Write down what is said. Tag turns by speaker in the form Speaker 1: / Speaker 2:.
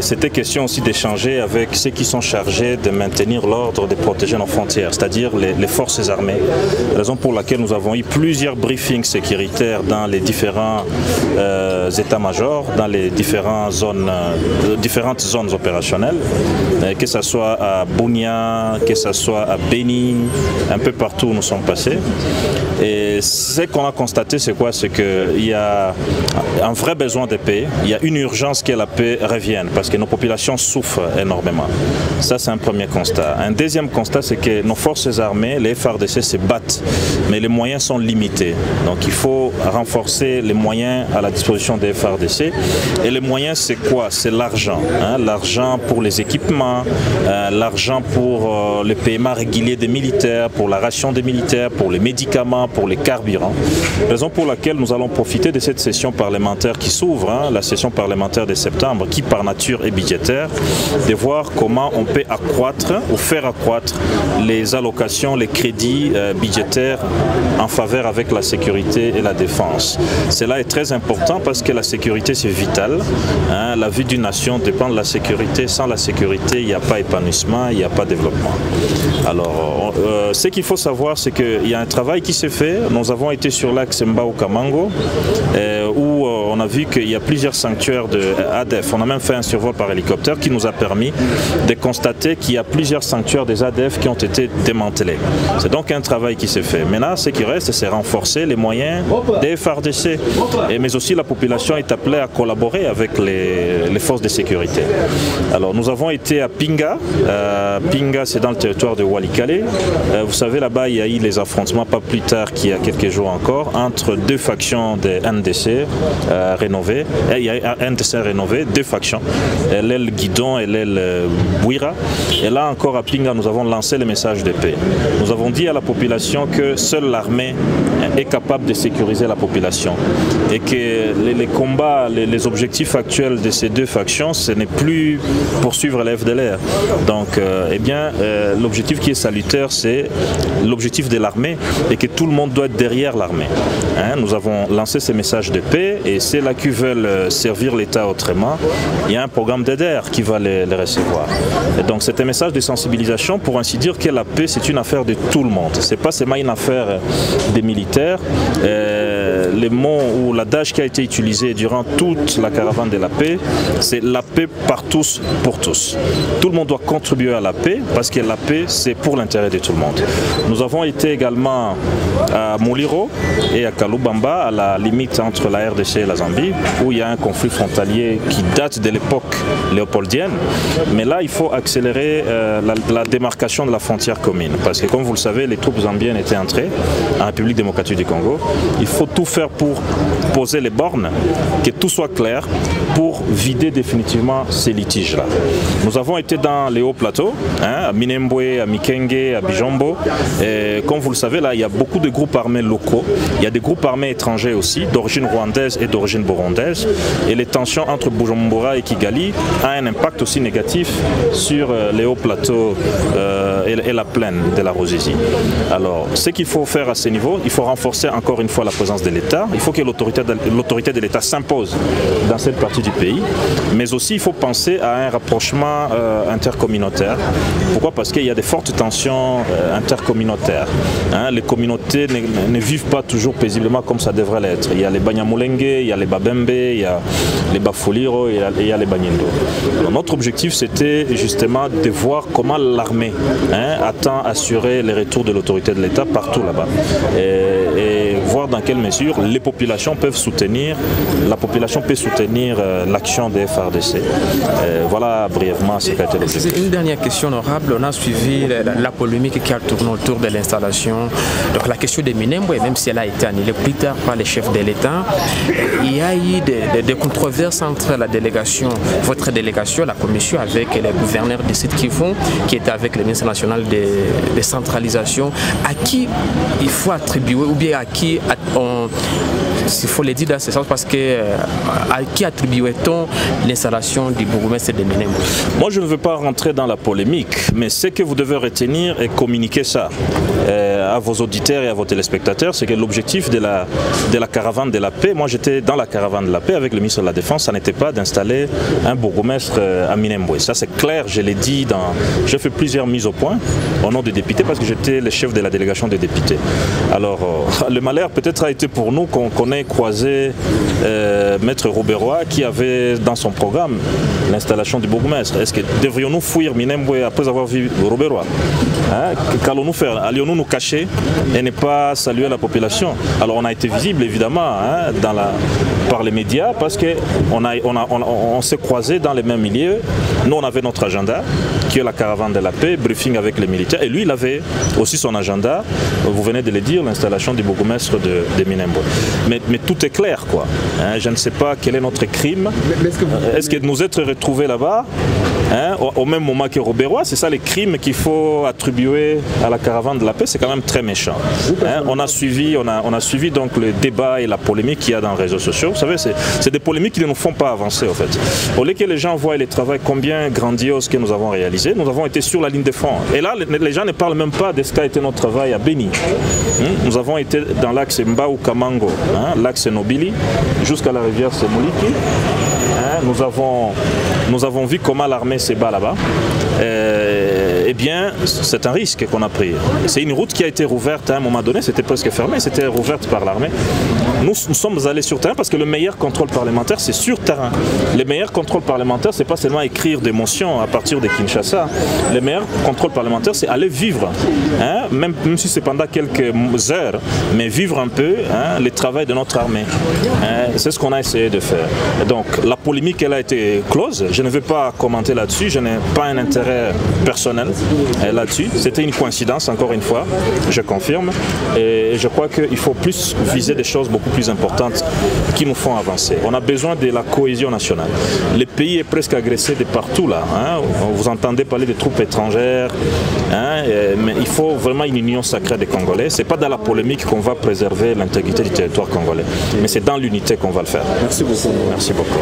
Speaker 1: C'était question aussi d'échanger avec ceux qui sont chargés de maintenir l'ordre, de protéger nos frontières, c'est-à-dire les forces armées. Raison pour laquelle nous avons eu plusieurs briefings sécuritaires dans les différents états-majors, dans les différentes zones opérationnelles, que ce soit à Bunia, que ce soit à Beni, un peu partout où nous sommes passés. Et ce qu'on a constaté, c'est quoi? C'est qu'il y a un vrai besoin de paix, il y a une urgence que la paix revienne, parce que nos populations souffrent énormément. Ça, c'est un premier constat. Un deuxième constat, c'est que nos forces armées, les FARDC, se battent, mais les moyens sont limités. Donc il faut renforcer les moyens à la disposition des FARDC. Et les moyens, c'est quoi? C'est l'argent. Hein? L'argent pour les équipements, l'argent pour le paiement régulier des militaires, pour la ration des militaires, pour les médicaments, pour les carburants. Raison pour laquelle nous allons profiter de cette session parlementaire qui s'ouvre, hein, la session parlementaire de septembre, qui par nature est budgétaire, de voir comment on peut accroître ou faire accroître les allocations, les crédits budgétaires en faveur avec la sécurité et la défense. Cela est très important parce que la sécurité, c'est vital. Hein, la vie d'une nation dépend de la sécurité. Sans la sécurité, il n'y a pas épanouissement, il n'y a pas développement. Alors, ce qu'il faut savoir, c'est qu'il y a un travail qui s'est fait. Nous avons été sur l'axe Mbao-Kamango, où on a vu qu'il y a plusieurs sanctuaires de ADF. On a même fait un survol par hélicoptère qui nous a permis de constater qu'il y a plusieurs sanctuaires des ADF qui ont été démantelés. C'est donc un travail qui s'est fait. Maintenant, ce qui reste, c'est renforcer les moyens des FARDC. Mais aussi, la population est appelée à collaborer avec les forces de sécurité. Alors, nous avons été à Pinga. Pinga, c'est dans le territoire de Walikale. Vous savez, là-bas, il y a eu les affrontements, pas plus tard qu'il y a quelques jours encore, entre deux factions de NDC rénovées. Il y a un NDC rénové, deux factions, l'aile Guidon et l'aile Bouira. Et là encore à Pinga, nous avons lancé le message de paix. Nous avons dit à la population que seule l'armée est capable de sécuriser la population et que les combats, les objectifs actuels de ces deux factions, ce n'est plus poursuivre les FDLR. Donc, l'objectif qui est salutaire, c'est l'objectif de l'armée et que tout le monde doit être derrière l'armée. Hein, nous avons lancé ces messages de paix et c'est là qui veulent servir l'État autrement. Il y a un programme d'aider qui va les recevoir. Et donc c'est un message de sensibilisation pour ainsi dire que la paix c'est une affaire de tout le monde. C'est pas seulement une affaire des militaires. Les mots ou l'adage qui a été utilisé durant toute la caravane de la paix, c'est la paix par tous pour tous. Tout le monde doit contribuer à la paix parce que la paix c'est pour l'intérêt de tout le monde. Nous avons été également à Muliro et à Kalubamba, à la limite entre la RDC et la Zambie, où il y a un conflit frontalier qui date de l'époque léopoldienne. Mais là, il faut accélérer la démarcation de la frontière commune. Parce que, comme vous le savez, les troupes zambiennes étaient entrées en République démocratique du Congo. Il faut tout faire pour poser les bornes, que tout soit clair, pour vider définitivement ces litiges-là. Nous avons été dans les hauts plateaux, hein, à Minembwe, à Mikenge, à Bijombo. Et comme vous le savez, là, il y a beaucoup de groupes armés locaux. Il y a des groupes armés étrangers aussi, d'origine rwandaise et d'origine burundaise. Et les tensions entre Bujumbura et Kigali ont un impact aussi négatif sur les hauts plateaux et la plaine de la Ruzizi. Alors, ce qu'il faut faire à ce niveau, il faut renforcer encore une fois la présence de l'État. Il faut que l'autorité de l'État s'impose dans cette partie du pays. Mais aussi, il faut penser à un rapprochement intercommunautaire. Pourquoi? Parce qu'il y a des fortes tensions intercommunautaires. Hein, les communautés ne vivent pas toujours paisiblement comme ça devrait l'être. Il y a les Banyamulenge, il y a les Babembe, il y a les Bafuliro et il y a les Banyendo. Alors, notre objectif, c'était justement de voir comment l'armée attend assurer les retours de l'autorité de l'État partout là-bas. Et voir dans quelle mesure les populations peuvent soutenir, l'action des FARDC. Voilà brièvement ce qu'a été l'objectif.
Speaker 2: Une dernière question honorable, on a suivi la polémique qui a tourné autour de l'installation, donc la question des Minembwe, même si elle a été annulée plus tard par les chefs de l'État, il y a eu des controverses entre la délégation, votre délégation, la commission, avec les gouverneurs de Sud Kivu, qui était avec le ministre national de décentralisation, à qui il faut attribuer, ou bien à qui il faut le dire dans ce sens, parce que à qui attribuait-on l'installation du bourgmestre de Minembwe?
Speaker 1: Moi, je ne veux pas rentrer dans la polémique, mais ce que vous devez retenir et communiquer ça à vos auditeurs et à vos téléspectateurs, c'est que l'objectif de la caravane de la paix, moi j'étais dans la caravane de la paix avec le ministre de la Défense, ça n'était pas d'installer un bourgmestre à Minembwe. Ça c'est clair, je l'ai dit, j'ai fait plusieurs mises au point au nom des députés parce que j'étais le chef de la délégation des députés. Alors, le malheur peut-être a été pour nous qu'on ait croisé Maître Roberoy qui avait dans son programme l'installation du bourgmestre. Est-ce que devrions-nous fuir Minembwe après avoir vu Roberoy? Qu'allons-nous faire? Allions-nous nous cacher et ne pas saluer la population? Alors on a été visible évidemment par les médias parce qu'on s'est croisés dans les mêmes milieux. Nous on avait notre agenda qui est la caravane de la paix, briefing avec les militaires, et lui il avait aussi son agenda, vous venez de le dire, l'installation du bourgmestre de Minembwe. Mais tout est clair quoi. Je ne sais pas quel est notre crime. Est-ce que nous être retrouvés là-bas au même moment que Roberoy, c'est ça les crimes qu'il faut attribuer à la caravane de la paix, c'est quand même très méchant. On a suivi donc le débat et la polémique qu'il y a dans les réseaux sociaux. Vous savez, c'est des polémiques qui ne nous font pas avancer en fait. Au lieu que les gens voient le travail combien grandiose que nous avons réalisé, nous avons été sur la ligne de front. Et là, les gens ne parlent même pas de ce qu'a été notre travail à Beni. Nous avons été dans l'axe Mbao Kamango, l'axe Nobili, jusqu'à la rivière Semuliki. Nous avons vu comment l'armée se bat là-bas. Eh bien, c'est un risque qu'on a pris. C'est une route qui a été rouverte à un moment donné, c'était presque fermé, c'était rouverte par l'armée. Nous sommes allés sur terrain parce que le meilleur contrôle parlementaire, c'est sur terrain. Le meilleur contrôle parlementaire, c'est pas seulement écrire des motions à partir de Kinshasa. Le meilleur contrôle parlementaire, c'est aller vivre, même si c'est pendant quelques heures, mais vivre un peu le travail de notre armée. C'est ce qu'on a essayé de faire. Et donc, la polémique, elle a été close. Je ne vais pas commenter là-dessus, je n'ai pas un intérêt personnel là-dessus. C'était une coïncidence, encore une fois, je confirme. Et je crois qu'il faut plus viser des choses beaucoup plus importantes qui nous font avancer. On a besoin de la cohésion nationale. Le pays est presque agressé de partout là. Vous entendez parler des troupes étrangères, mais il faut vraiment une union sacrée des Congolais. Ce n'est pas dans la polémique qu'on va préserver l'intégrité du territoire congolais, mais c'est dans l'unité qu'on va le faire.
Speaker 2: Merci beaucoup.
Speaker 1: Merci beaucoup.